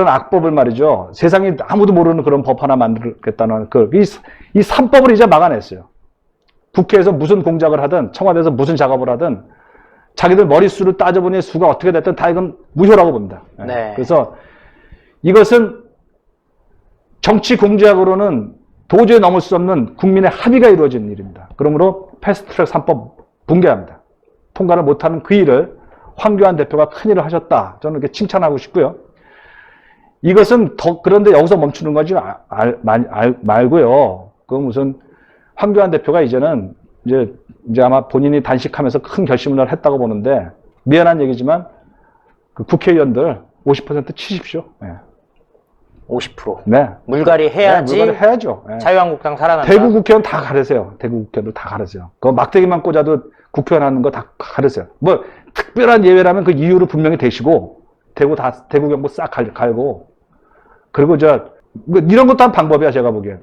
악법을 말이죠. 세상에 아무도 모르는 그런 법 하나 만들겠다는 이 3법을 이제 막아냈어요. 국회에서 무슨 공작을 하든 청와대에서 무슨 작업을 하든 자기들 머릿수를 따져보니 수가 어떻게 됐든 다 이건 무효라고 봅니다. 네. 그래서 이것은 정치 공작으로는 도저히 넘을 수 없는 국민의 합의가 이루어진 일입니다. 그러므로 패스트트랙 3법 붕괴합니다. 통과를 못하는 그 일을 황교안 대표가 큰일을 하셨다. 저는 이렇게 칭찬하고 싶고요. 이것은 그런데 여기서 멈추는 거지 말고요. 그 무슨 황교안 대표가 이제는 이제 아마 본인이 단식하면서 큰 결심을 했다고 보는데 미안한 얘기지만 그 국회의원들 50% 치십시오. 네. 50%. 네. 물갈이 해야지. 네, 물갈이 해야죠. 네. 자유한국당 살아난다. 대구 국회의원 다 가르세요. 대구 국회의원들 다 가르세요. 그 막대기만 꽂아도 국회의원 하는 거 다 가르세요. 뭐 특별한 예외라면 그 이유를 분명히 대시고 대구 경북 싹 갈고 그리고 뭐 이런 것도 한 방법이야 제가 보기엔.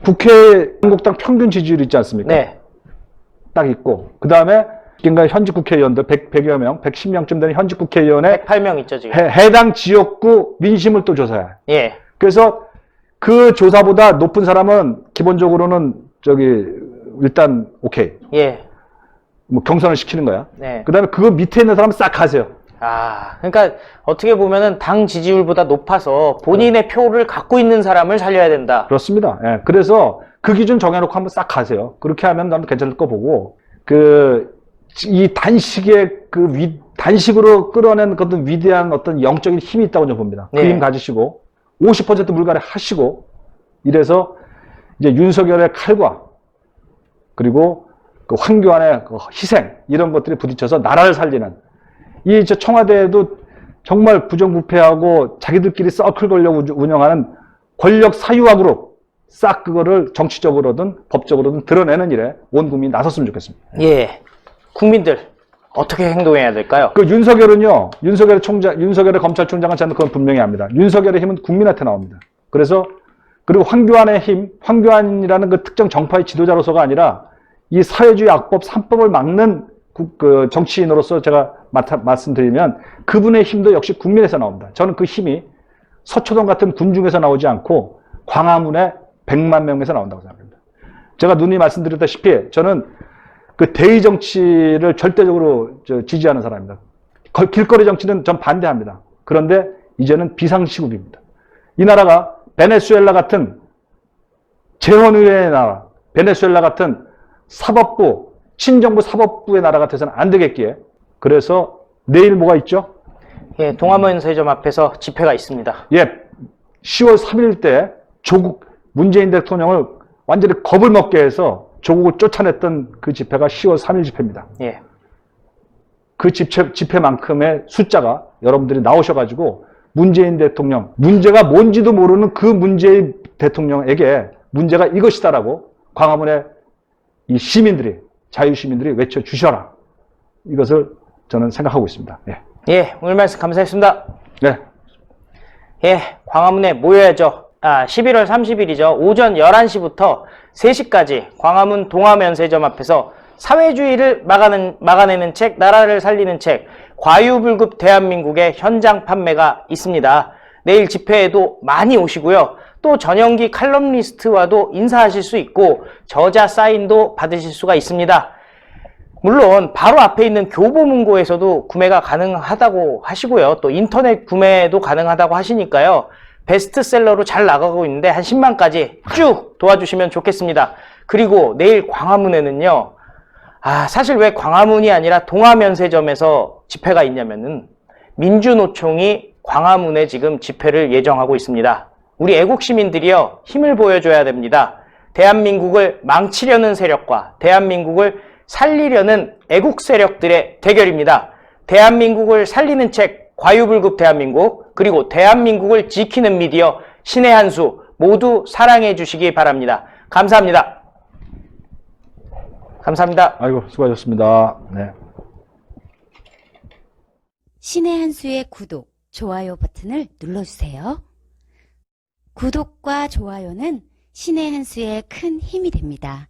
국회 한국당 평균 지지율 있지 않습니까? 네. 딱 있고 그 다음에 현직 국회의원들 100여 명, 110명쯤 되는 현직 국회의원의 108명 있죠 지금. 해당 지역구 민심을 또 조사해. 예. 그래서 그 조사보다 높은 사람은 기본적으로는 일단 오케이. 예. 뭐 경선을 시키는 거야. 네. 그 다음에 그 밑에 있는 사람은 싹 가세요. 아, 그러니까 어떻게 보면은 당 지지율보다 높아서 본인의 표를 갖고 있는 사람을 살려야 된다. 그렇습니다. 예. 그래서 그 기준 정해놓고 한번 싹 가세요. 그렇게 하면 나는 괜찮을 거 보고 이 단식으로 끌어낸 어떤 위대한 어떤 영적인 힘이 있다고 저는 봅니다. 그 네. 힘 가지시고 50% 물갈이 하시고 이래서 이제 윤석열의 칼과 그리고 그 황교안의 그 희생 이런 것들이 부딪혀서 나라를 살리는 이 청와대에도 정말 부정부패하고 자기들끼리 서클 걸려고 운영하는 권력 사유화 그룹 싹 그거를 정치적으로든 법적으로든 드러내는 일에 온 국민이 나섰으면 좋겠습니다. 예. 국민들 어떻게 행동해야 될까요? 그 윤석열의 검찰총장은 저는 그건 분명히 압니다. 윤석열의 힘은 국민한테 나옵니다. 그리고 황교안의 힘, 황교안이라는 그 특정 정파의 지도자로서가 아니라 이 사회주의 악법 3법을 막는 그 정치인으로서 제가 말씀드리면 그분의 힘도 역시 국민에서 나옵니다. 저는 그 힘이 서초동 같은 군중에서 나오지 않고 광화문의 100만 명에서 나온다고 생각합니다. 제가 누누이 말씀드렸다시피 저는 그 대의 정치를 절대적으로 지지하는 사람입니다. 길거리 정치는 전 반대합니다. 그런데 이제는 비상시국입니다. 이 나라가 베네수엘라 같은 재헌의회의 나라, 베네수엘라 같은 사법부, 친정부 사법부의 나라가 돼서는 안 되겠기에 그래서 내일 뭐가 있죠? 예, 동아모현 서점 앞에서 집회가 있습니다. 예, 10월 3일 때 문재인 대통령을 완전히 겁을 먹게 해서 조국을 쫓아냈던 그 집회가 10월 3일 집회입니다. 예. 그 집회만큼의 숫자가 여러분들이 나오셔가지고 문재인 대통령, 문제가 뭔지도 모르는 그 문재인 대통령에게 문제가 이것이다라고 광화문에 이 시민들이, 자유시민들이 외쳐주셔라. 이것을 저는 생각하고 있습니다. 예. 예, 오늘 말씀 감사했습니다. 네. 예, 광화문에 모여야죠. 11월 30일이죠. 오전 11시부터 3시까지 광화문 동화면세점 앞에서 사회주의를 막아내는 책, 나라를 살리는 책, 과유불급 대한민국의 현장 판매가 있습니다. 내일 집회에도 많이 오시고요. 또 전영기 칼럼니스트와도 인사하실 수 있고 저자 사인도 받으실 수가 있습니다. 물론 바로 앞에 있는 교보문고에서도 구매가 가능하다고 하시고요. 또 인터넷 구매도 가능하다고 하시니까요. 베스트셀러로 잘 나가고 있는데 한 10만까지 쭉 도와주시면 좋겠습니다. 그리고 내일 광화문에는요. 사실 왜 광화문이 아니라 동화면세점에서 집회가 있냐면은 민주노총이 광화문에 지금 집회를 예정하고 있습니다. 우리 애국시민들이요. 힘을 보여줘야 됩니다. 대한민국을 망치려는 세력과 대한민국을 살리려는 애국 세력들의 대결입니다. 대한민국을 살리는 책 과유불급 대한민국, 그리고 대한민국을 지키는 미디어 신의 한 수 모두 사랑해 주시기 바랍니다. 감사합니다. 감사합니다. 아이고, 수고하셨습니다. 네. 신의 한 수의 구독, 좋아요 버튼을 눌러주세요. 구독과 좋아요는 신의 한 수의 큰 힘이 됩니다.